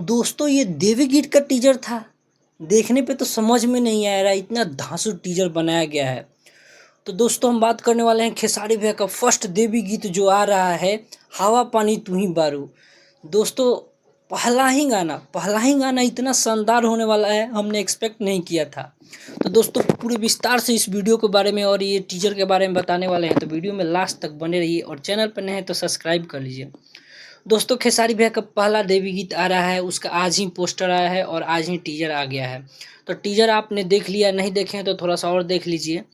दोस्तों ये देवी गीत का टीजर था। देखने पे तो समझ में नहीं आ रहा, इतना धांसू टीजर बनाया गया है। तो दोस्तों हम बात करने वाले हैं खेसारी भैया का फर्स्ट देवी गीत जो आ रहा है, हवा पानी तू ही बारू। दोस्तों पहला ही गाना इतना शानदार होने वाला है, हमने एक्सपेक्ट नहीं किया था। तो दोस्तों पूरे विस्तार से इस वीडियो के बारे में और ये टीजर के बारे में बताने वाले हैं, तो वीडियो में लास्ट तक बने रहिए और चैनल पर नए हैं तो सब्सक्राइब कर लीजिए। दोस्तों खेसारी भैया का पहला देवी गीत आ रहा है, उसका आज ही पोस्टर आया है और आज ही टीजर आ गया है। तो टीजर आपने देख लिया, नहीं देखे हैं तो थोड़ा सा और देख लीजिए।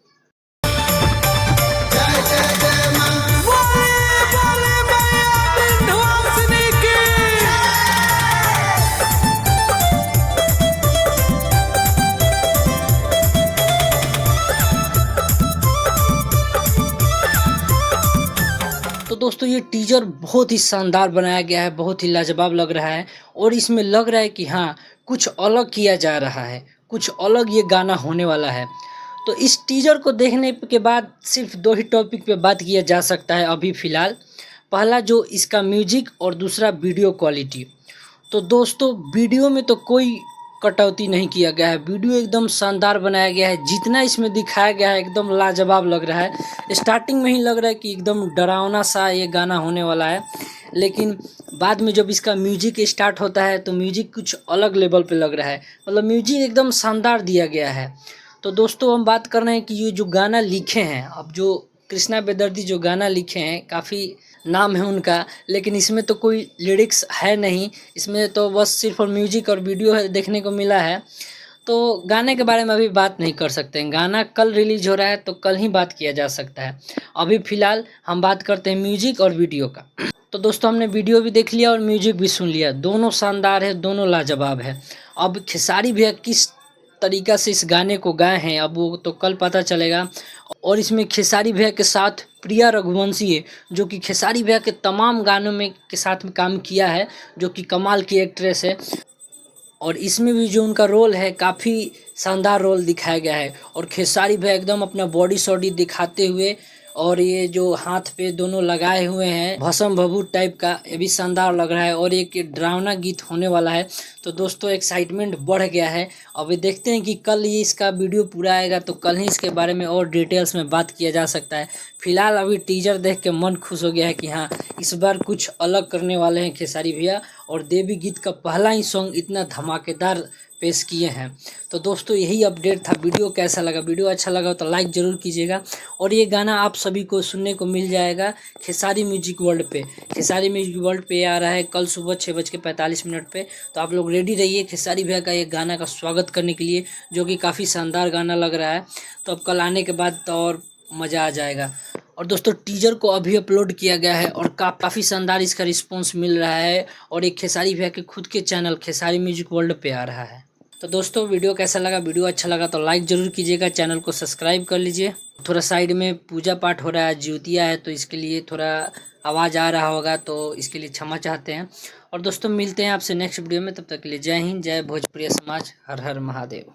तो दोस्तों ये टीजर बहुत ही शानदार बनाया गया है, बहुत ही लाजवाब लग रहा है और इसमें लग रहा है कि हाँ कुछ अलग किया जा रहा है, कुछ अलग ये गाना होने वाला है। तो इस टीजर को देखने के बाद सिर्फ दो ही टॉपिक पे बात किया जा सकता है अभी फ़िलहाल। पहला जो इसका म्यूजिक और दूसरा वीडियो क्वालिटी। तो दोस्तों वीडियो में तो कोई कटौती नहीं किया गया है, वीडियो एकदम शानदार बनाया गया है। जितना इसमें दिखाया गया है एकदम लाजवाब लग रहा है। स्टार्टिंग में ही लग रहा है कि एकदम डरावना सा ये गाना होने वाला है, लेकिन बाद में जब इसका म्यूजिक स्टार्ट होता है तो म्यूजिक कुछ अलग लेवल पे लग रहा है, मतलब म्यूजिक एकदम शानदार दिया गया है। तो दोस्तों हम बात कर रहे हैं कि ये जो गाना लिखे हैं, अब जो कृष्णा बेदर्दी जो गाना लिखे हैं, काफ़ी नाम है उनका, लेकिन इसमें तो कोई लिरिक्स है नहीं, इसमें तो बस सिर्फ और म्यूजिक और वीडियो है देखने को मिला है। तो गाने के बारे में अभी बात नहीं कर सकते हैं, गाना कल रिलीज हो रहा है तो कल ही बात किया जा सकता है। अभी फ़िलहाल हम बात करते हैं म्यूजिक और वीडियो का। तो दोस्तों हमने वीडियो भी देख लिया और म्यूजिक भी सुन लिया, दोनों शानदार है, दोनों लाजवाब है। अब खेसारी भैया किस तरीका से इस गाने को गाए हैं अब वो तो कल पता चलेगा। और इसमें खेसारी भैया के साथ प्रिया रघुवंशी है, जो कि खेसारी भैया के तमाम गानों में के साथ में काम किया है, जो कि कमाल की एक्ट्रेस है। और इसमें भी जो उनका रोल है काफ़ी शानदार रोल दिखाया गया है। और खेसारी भैया एकदम अपना बॉडी शॉडी दिखाते हुए और ये जो हाथ पे दोनों लगाए हुए हैं भसम भभूत टाइप का, ये भी शानदार लग रहा है और एक डरावना गीत होने वाला है। तो दोस्तों एक्साइटमेंट बढ़ गया है। अभी देखते हैं कि कल ये इसका वीडियो पूरा आएगा तो कल ही इसके बारे में और डिटेल्स में बात किया जा सकता है। फिलहाल अभी टीजर देख के मन खुश हो गया है कि हाँ इस बार कुछ अलग करने वाले हैं खेसारी भैया, और देवी गीत का पहला ही सॉन्ग इतना धमाकेदार पेश किए हैं। तो दोस्तों यही अपडेट था। वीडियो कैसा लगा? वीडियो अच्छा लगा तो लाइक ज़रूर कीजिएगा। और ये गाना आप सभी को सुनने को मिल जाएगा खेसारी म्यूजिक वर्ल्ड पे। खेसारी म्यूजिक वर्ल्ड पे आ रहा है कल सुबह 6:45 पे। तो आप लोग रेडी रहिए खेसारी भैया का ये गाना का स्वागत करने के लिए, जो कि काफ़ी शानदार गाना लग रहा है। तो अब कल आने के बाद तो और मज़ा आ जाएगा। और दोस्तों टीजर को अभी अपलोड किया गया है और काफ़ी शानदार इसका रिस्पॉन्स मिल रहा है, और एक खेसारी भैया के खुद के चैनल खेसारी म्यूजिक वर्ल्ड पे आ रहा है। तो दोस्तों वीडियो कैसा लगा? वीडियो अच्छा लगा तो लाइक ज़रूर कीजिएगा, चैनल को सब्सक्राइब कर लीजिए। थोड़ा साइड में पूजा पाठ हो रहा है, ज्योतिया है, तो इसके लिए थोड़ा आवाज़ आ रहा होगा, तो इसके लिए क्षमा चाहते हैं। और दोस्तों मिलते हैं आपसे नेक्स्ट वीडियो में, तब तक के लिए जय हिंद, जय भोजपुरी समाज, हर हर महादेव।